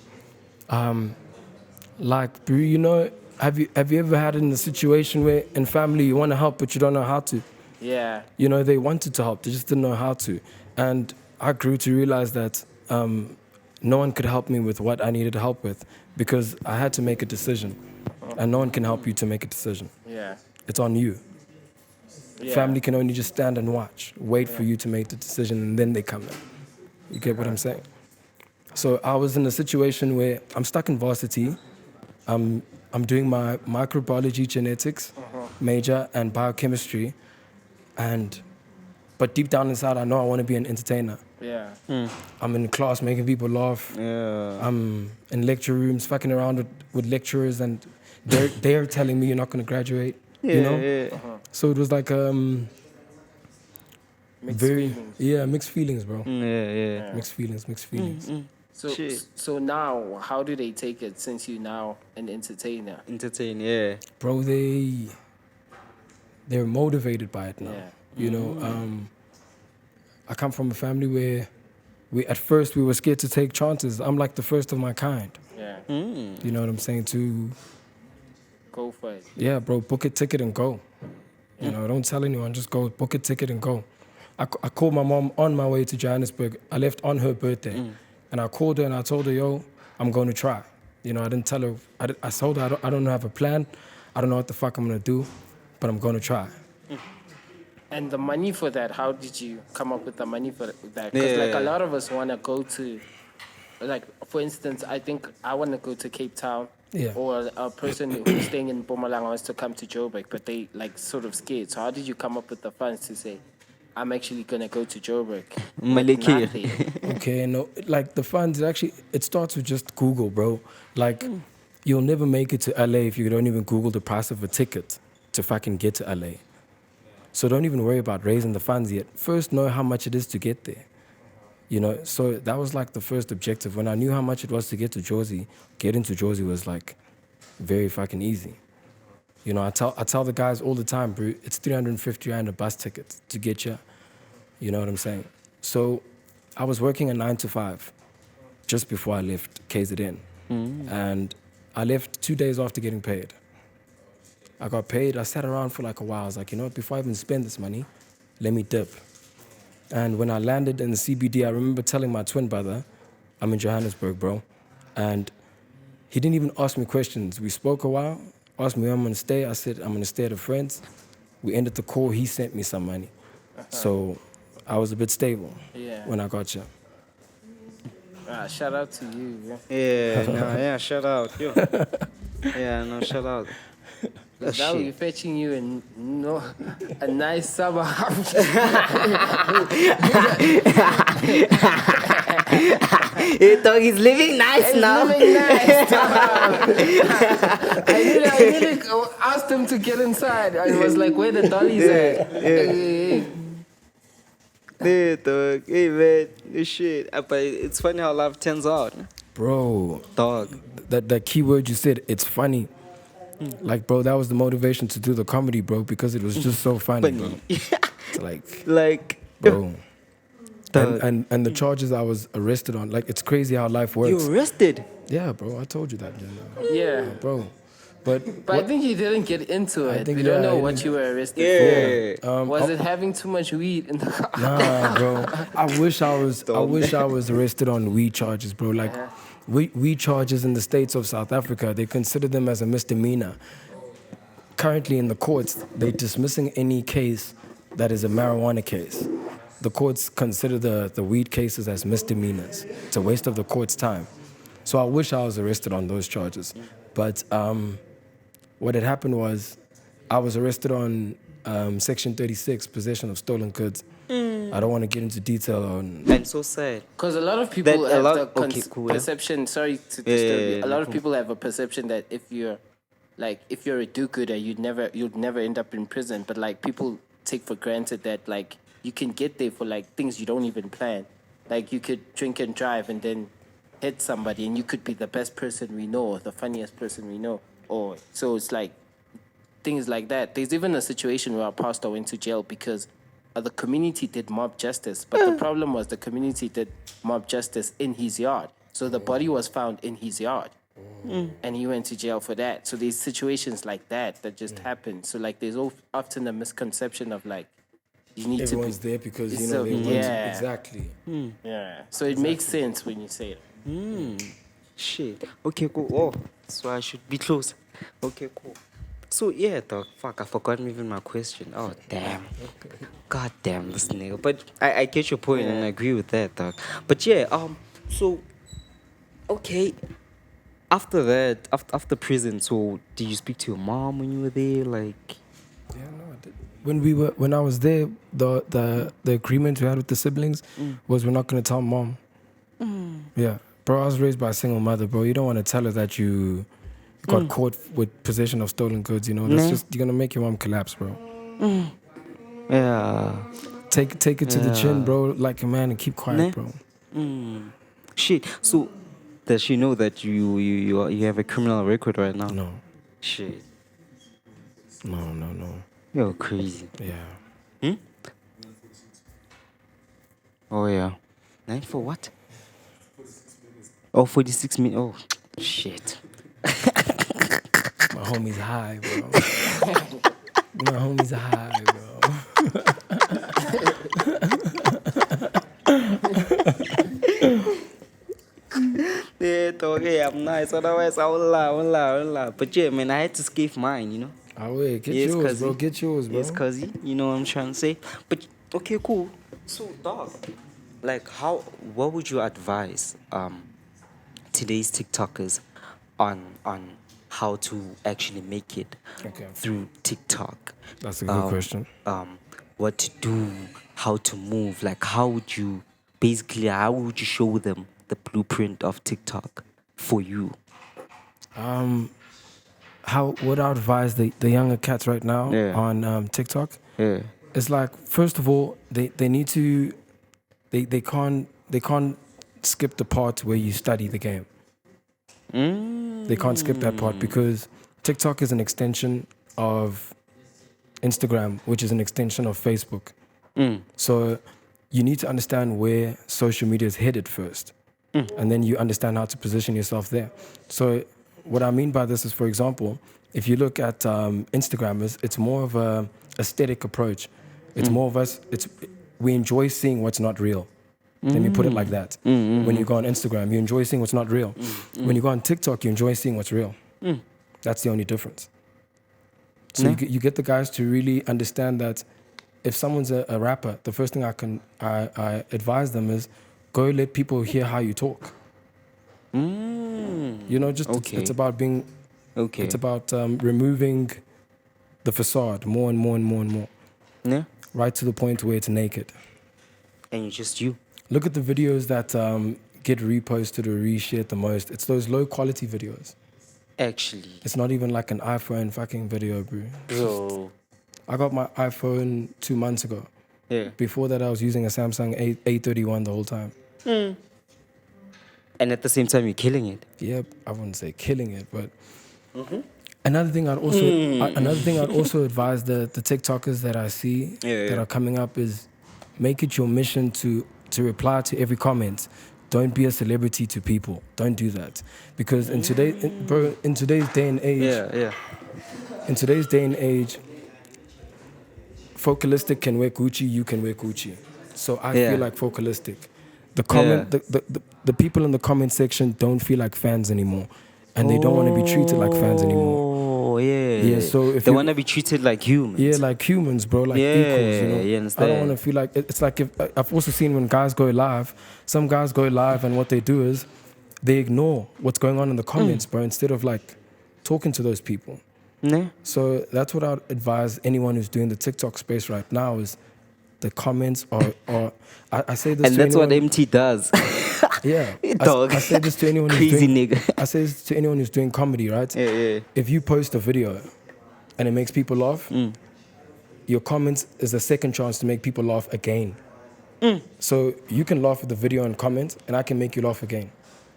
Like, bro, you know, have you ever had in a situation where in family you want to help but you don't know how to? Yeah. You know, they wanted to help, they just didn't know how to. And I grew to realize that no one could help me with what I needed help with because I had to make a decision. And no one can help you to make a decision. Yeah. It's on you. Yeah. Family can only just stand and watch, wait for you to make the decision, and then they come in. You get what I'm saying? So I was in a situation where I'm stuck in varsity. I'm doing my microbiology genetics major and biochemistry, but deep down inside, I know I want to be an entertainer. Yeah. I'm in class making people laugh. Yeah. I'm in lecture rooms fucking around with lecturers, and they're telling me you're not going to graduate. You know. Yeah. So it was like Mixed very feelings. mixed feelings, bro. Yeah. Mixed feelings. So Shit. so now, how do they take it since you now an entertainer? Entertain. Yeah. Bro, they're motivated by it now. Yeah. You know, I come from a family where at first we were scared to take chances. I'm like the first of my kind. Yeah. You know what I'm saying? To Go for it. yeah, bro, book a ticket and go. You know, don't tell anyone, just go book a ticket and go. I called my mom on my way to Johannesburg. I left on her birthday. And I called her and I told her, yo, I'm going to try. You know, I didn't tell her, I told her I don't have a plan. I don't know what the fuck I'm going to do, but I'm going to try. And the money for that, how did you come up with the money for that? Because like a lot of us want to go to, like for instance, I think I want to go to Cape Town. Yeah. Or a person who's staying in Mpumalanga wants to come to Joburg, but they like sort of scared. So how did you come up with the funds to say, I'm actually gonna go to Joburg? Maliki. Nothing. Okay, no, like the funds, actually, it starts with just Google, bro. Like, you'll never make it to LA if you don't even Google the price of a ticket to fucking get to LA. So don't even worry about raising the funds yet. First, know how much it is to get there. You know, so that was like the first objective. When I knew how much it was to get to Jersey, getting to Jersey was like very fucking easy. You know, I tell the guys all the time, bro, it's 350 rand a bus ticket to get you. You know what I'm saying? So I was working a 9 to 5 just before I left KZN. And I left 2 days after getting paid. I got paid. I sat around for like a while. I was like, you know what, before I even spend this money, let me dip. And when I landed in the CBD, I remember telling my twin brother, I'm in Johannesburg, bro. And he didn't even ask me questions. We spoke a while, asked me where I'm going to stay. I said, I'm going to stay at a friend's. We ended the call. He sent me some money. So I was a bit stable when I got you. Shout out to you. Yeah. Shout out. Yo. Yeah, no, shout out. Now we're fetching you a nice summer house. Dog, he's living nice now. Living nice, dog. I nearly asked him to get inside. I was like, where the dollies at? Yeah, dog. Hey, man. This shit. But it's funny how life turns out. Bro, Dog. that key word you said, it's funny. Like, bro, that was the motivation to do the comedy, bro, because it was just so funny, bro. It's like, bro. And the charges I was arrested on, like, it's crazy how life works. You arrested? Yeah, bro, I told you that. Yeah. Bro. But I think you didn't get into it. think, We don't yeah, know I what didn't. you were arrested Yeah. for. Was it having too much weed in the car? Nah, bro. I wish I was arrested on weed charges, bro. Like, weed charges in the states of South Africa, they consider them as a misdemeanor. Currently in the courts, they're dismissing any case that is a marijuana case. The courts consider the weed cases as misdemeanors. It's a waste of the court's time. So I wish I was arrested on those charges. But what had happened was I was arrested on Section 36, possession of stolen goods. I don't want to get into detail on... I'm so sad. Because a lot of people That a have lot- the okay, cool, yeah. perception, sorry to disturb you, yeah, a lot no of people have a perception that if you're a do-gooder, you'd never end up in prison. But like people take for granted that like you can get there for like things you don't even plan. Like you could drink and drive and then hit somebody and you could be the best person we know or the funniest person we know. Or so it's like things like that. There's even a situation where our pastor went to jail because the community did mob justice. But the problem was the community did mob justice in his yard. So the body was found in his yard. And he went to jail for that. So there's situations like that just happen. So like there's often a misconception of like you need Everyone's to be there because, you know, So, they want yeah. Exactly. yeah. So it makes sense when you say it. Shit. Okay, cool. Oh, so I should be close. Okay, cool. So yeah, dog. Fuck, I forgot even my question. Oh damn. God damn this nigga. But I get your point and I agree with that, dog. But yeah, so okay. After that, after prison, so did you speak to your mom when you were there? Like, Yeah, no, I did. When I was there, the agreement we had with the siblings was we're not gonna tell mom. Yeah, bro, I was raised by a single mother, bro. You don't want to tell her that you got caught with possession of stolen goods. You know, that's just you're gonna make your mom collapse, bro. Yeah. Take it to the chin, bro, like a man, and keep quiet, bro. Shit. So, does she know that you have a criminal record right now? No, Shit. no. You're crazy. Yeah, Oh yeah. 9 for what? Oh, 46 minutes. Oh, shit. my homie's high, bro. My homie's high, bro. Yeah, okay, I'm nice. Otherwise, I will lie. But yeah, man, I had to escape mine, you know? Ah, wait, get Yes, yours, bro. cuzzy. Get yours, bro. Yes, cuzzy. You know what I'm trying to say? But, okay, cool. So, dog, like, what would you advise today's TikTokers on how to actually make it Okay. through TikTok? That's a good question. What to do, how to move, like how would you show them the blueprint of TikTok for you? How would I advise the younger cats right now Yeah. on TikTok? Yeah. It's like, first of all, they need to they can't skip the part where you study the game. They can't skip that part because TikTok is an extension of Instagram, which is an extension of Facebook. So you need to understand where social media is headed first, and then you understand how to position yourself there. So what I mean by this is, for example, if you look at Instagram, it's more of a aesthetic approach. It's more of us. We enjoy seeing what's not real. Let me put it like that. When you go on Instagram, you enjoy seeing what's not real. When you go on TikTok, you enjoy seeing what's real. That's the only difference. So you get the guys to really understand that if someone's a rapper, the first thing I advise them is go let people hear how you talk. You know, just it's about being. Okay. It's about removing the facade more and more and more and more, Yeah. right to the point where it's naked. And you're just you. Look at the videos that get reposted or reshared the most. It's those low quality videos. Actually. It's not even like an iPhone fucking video, bro. Bro. I got my iPhone 2 months ago. Yeah. Before that, I was using a Samsung A31 the whole time. And at the same time, you're killing it. Yep, I wouldn't say killing it, but another thing I'd also advise the TikTokers that I see that are coming up is make it your mission to reply to every comment. Don't be a celebrity to people. Don't do that, because in today's day and age, in today's day and age, Focalistic can wear Gucci, you can wear Gucci. So I feel like Focalistic. The people in the comment section don't feel like fans anymore, and they don't want to be treated like fans anymore. Oh, yeah. Yeah, so if they you- want to be treated like humans. Yeah, like humans, bro, like equals, you know. you I understand? don't want to feel like it's like if I've also seen when guys go live, some guys go live and what they do is they ignore what's going on in the comments, bro, instead of like talking to those people. Yeah. So that's what I'd advise anyone who's doing the TikTok space right now is the comments are I say this And to that's what anyone, MT does. yeah. Dog. I say this to anyone who's Crazy doing, nigga. I say this to anyone who's doing comedy, right? Yeah. If you post a video and it makes people laugh, your comments is a second chance to make people laugh again. So you can laugh at the video and comment, and I can make you laugh again.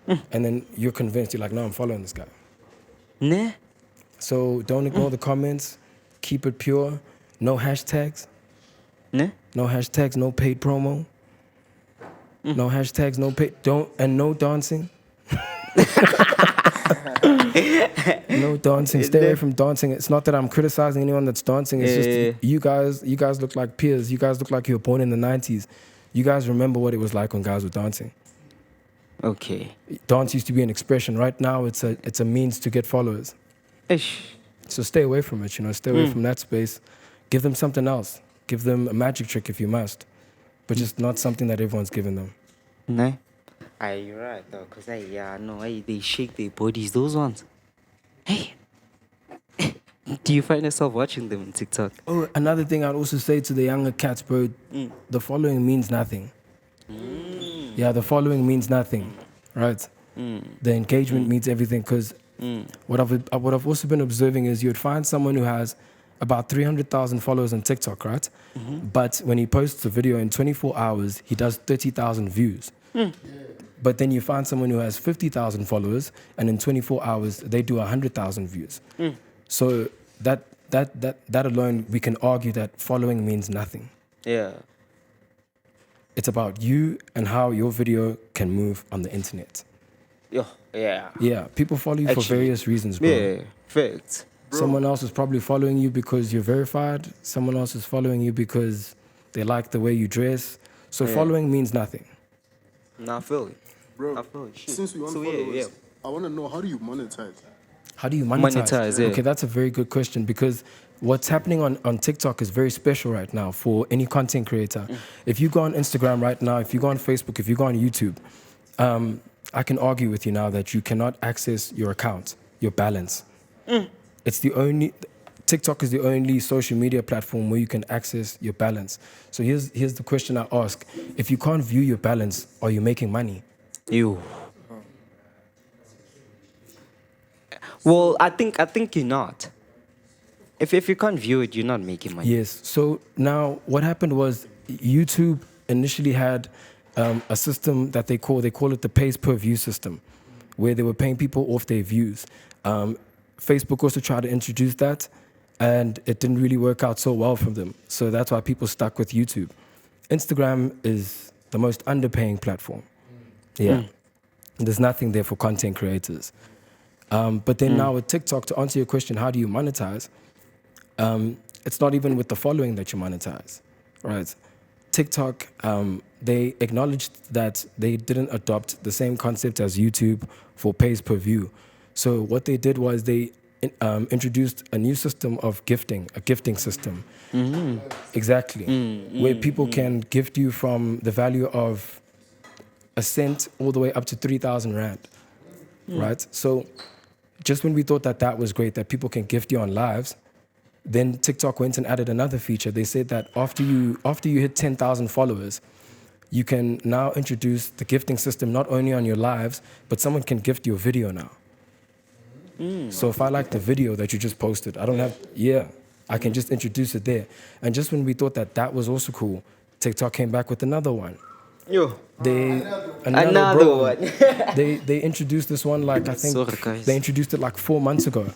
And then you're convinced, you're like, no, I'm following this guy. Nah. So don't ignore the comments, keep it pure, no hashtags. Nah. No hashtags, no paid promo. No hashtags, no paid, no dancing. No dancing. Stay away from dancing. It's not that I'm criticizing anyone that's dancing. It's just you guys look like peers. You guys look like you were born in the 90s. You guys remember what it was like when guys were dancing. Okay. Dance used to be an expression. Right now, it's a means to get followers. Ish. So stay away from it, you know. Stay away from that space. Give them something else. Give them a magic trick if you must, but just not something that everyone's giving them. Nah. You're right though, cause they shake their bodies. Those ones. Hey. Do you find yourself watching them on TikTok? Oh, another thing I'd also say to the younger cats, bro, the following means nothing. Yeah, the following means nothing, right? The engagement means everything, because what I've also been observing is you'd find someone who has about 300,000 followers on TikTok, right? But when he posts a video in 24 hours, he does 30,000 views. But then you find someone who has 50,000 followers, and in 24 hours, they do 100,000 views. So that alone, we can argue that following means nothing. Yeah. It's about you and how your video can move on the internet. Yeah. Yeah, people follow you for Actually, various reasons, bro. Yeah, facts. Someone else is probably following you because you're verified. Someone else is following you because they like the way you dress. So following means nothing. Nah, I feel it. Bro, I feel it. Shit. since we want So, followers, I want to know, how do you monetize? How do you monetize? Monetize, yeah. Okay, that's a very good question, because what's happening on TikTok is very special right now for any content creator. If you go on Instagram right now, if you go on Facebook, if you go on YouTube, I can argue with you now that you cannot access your account, your balance. It's the only, TikTok is the only social media platform where you can access your balance. So here's the question I ask. If you can't view your balance, are you making money? You. Well, I think you're not. If you can't view it, you're not making money. Yes. So now what happened was YouTube initially had a system that they call it the pays per view system, where they were paying people off their views. Facebook also tried to introduce that, and it didn't really work out so well for them. So that's why people stuck with YouTube. Instagram is the most underpaying platform. Yeah. There's nothing there for content creators. But then now with TikTok, to answer your question, how do you monetize? It's not even with the following that you monetize, right? TikTok, they acknowledged that they didn't adopt the same concept as YouTube for pays per view. So what they did was they introduced a new system of gifting, a gifting system. Exactly. Where people can gift you from the value of a cent all the way up to 3,000 Rand, right? So just when we thought that that was great, that people can gift you on lives, then TikTok went and added another feature. They said that after you hit 10,000 followers, you can now introduce the gifting system not only on your lives, but someone can gift you a video now. So if I like the video that you just posted, I can just introduce it there. And just when we thought that that was also cool, TikTok came back with another one. Another one. they introduced this one, like, I think Sorry, guys. they introduced it like 4 months ago.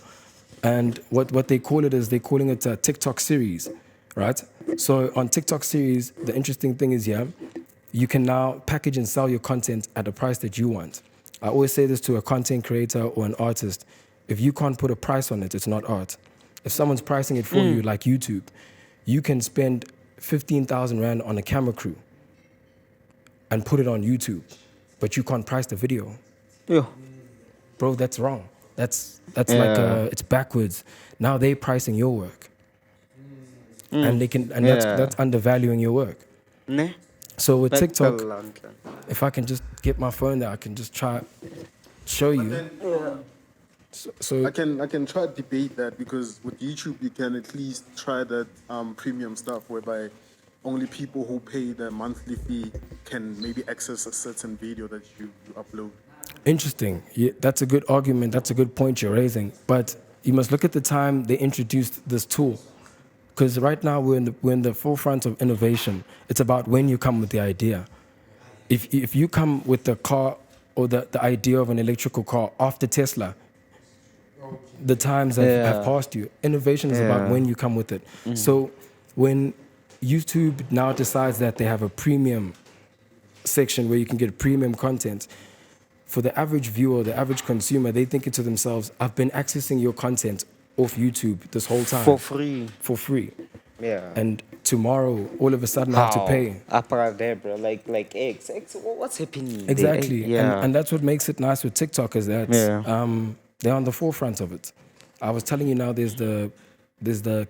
And what they call it is they're calling it a TikTok series, right? So on TikTok series, the interesting thing is, you can now package and sell your content at a price that you want. I always say this to a content creator or an artist. If you can't put a price on it, it's not art. If someone's pricing it for you, like YouTube, you can spend 15,000 Rand on a camera crew and put it on YouTube, but you can't price the video. Bro, that's wrong. That's like it's backwards. Now they're pricing your work, and that's undervaluing your work. So with TikTok, if I can just get my phone there, I can just try show you. So I can try to debate that, because with YouTube you can at least try that premium stuff whereby only people who pay the monthly fee can maybe access a certain video that you upload. Interesting. Yeah, that's a good argument. That's a good point you're raising. But you must look at the time they introduced this tool. Because right now we're in the forefront of innovation. It's about when you come with the idea. If you come with the car or the idea of an electrical car after Tesla, the times have passed you. Innovation is about when you come with it. So when YouTube now decides that they have a premium section where you can get premium content, for the average viewer, the average consumer, they think to themselves, I've been accessing your content off YouTube this whole time. For free. Yeah. And tomorrow, all of a sudden, I have to pay. Up around there, bro. Like X, what's happening? Exactly. And that's what makes it nice with TikTok, is that they're on the forefront of it. I was telling you now, there's the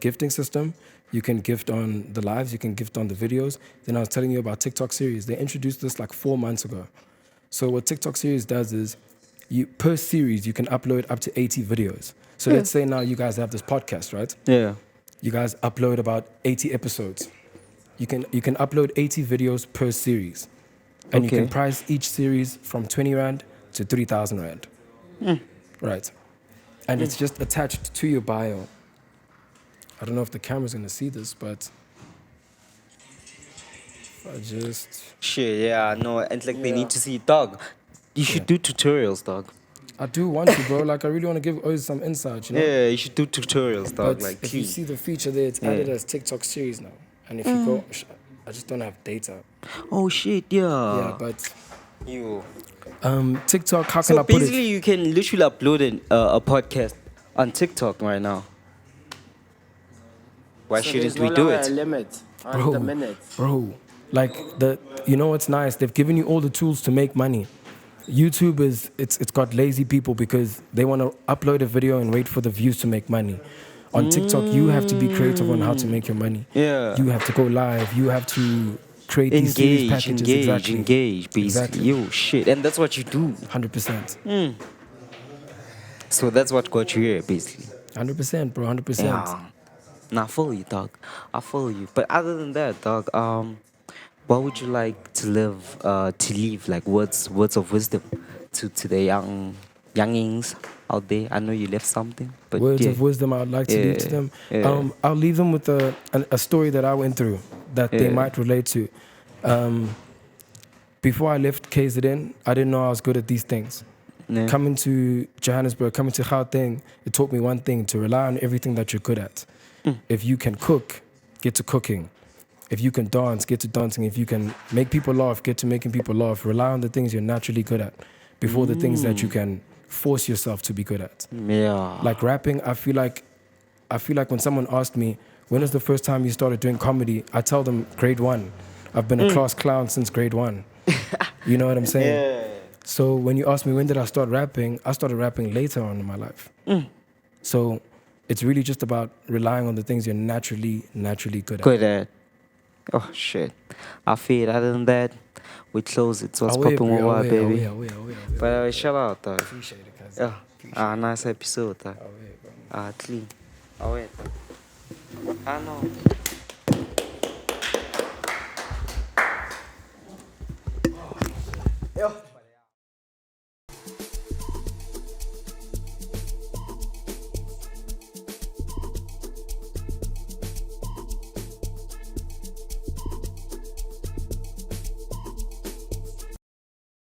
gifting system. You can gift on the lives, you can gift on the videos. Then I was telling you about TikTok series. They introduced this like 4 months ago. So what TikTok series does is, per series, you can upload up to 80 videos. So let's say now you guys have this podcast, right? Yeah. You guys upload about 80 episodes. You can upload 80 videos per series. And you can Okay. price each series from 20 Rand to 3,000 Rand. Right. And it's just attached to your bio. I don't know if the camera's gonna see this, but I just Shit, yeah, no, and like they need to see, dog. You should do tutorials, dog. I do want to, bro. Like I really want to give Oz some insight, you know? Yeah, you should do tutorials, dog. But Like, if you please. see the feature there, it's added as TikTok series now. And if you go, I just don't have data. Oh shit, yeah. Yeah, but You. TikTok, how can So I put basically, it? you can literally upload a podcast on TikTok right now. Why So shouldn't there's we no do longer a it? limit on the minutes. Bro, like you know what's nice? They've given you all the tools to make money. YouTube it's got lazy people because they want to upload a video and wait for the views to make money. On TikTok, you have to be creative on how to make your money. Yeah. You have to go live. You have to create these series packages. Engage, basically. Exactly. Yo, shit. And that's what you do. 100%. So that's what got you here, basically. 100%, bro. 100%. Yeah. Nah, I follow you, dog. I follow you. But other than that, dog, what would you like to leave like words of wisdom to the youngings out there? I know you left something, but Words yeah. of wisdom I would like to leave to them. Yeah. I'll leave them with a story that I went through that they Yeah. might relate to. Before I left KZN, I didn't know I was good at these things. Yeah. Coming to Johannesburg, coming to Gauteng, it taught me one thing: to rely on everything that you're good at. If you can cook, get to cooking. If you can dance, get to dancing. If you can make people laugh, get to making people laugh. Rely on the things you're naturally good at before the things that you can force yourself to be good at. Yeah. Like rapping, I feel like when someone asked me, when was the first time you started doing comedy? I tell them grade 1. I've been a class clown since grade 1. You know what I'm saying? Yeah. So when you ask me when did I start rapping, I started rapping later on in my life. So it's really just about relying on the things you're naturally good at. Good at. Oh shit. I feel it. Other than that, we close it. So what's Away, popping with bro, what, away, baby? away. But shout out, dog. Appreciate it, cousin. Yeah. Nice episode, dog. Away, bro. Clean. Away, dog. I know.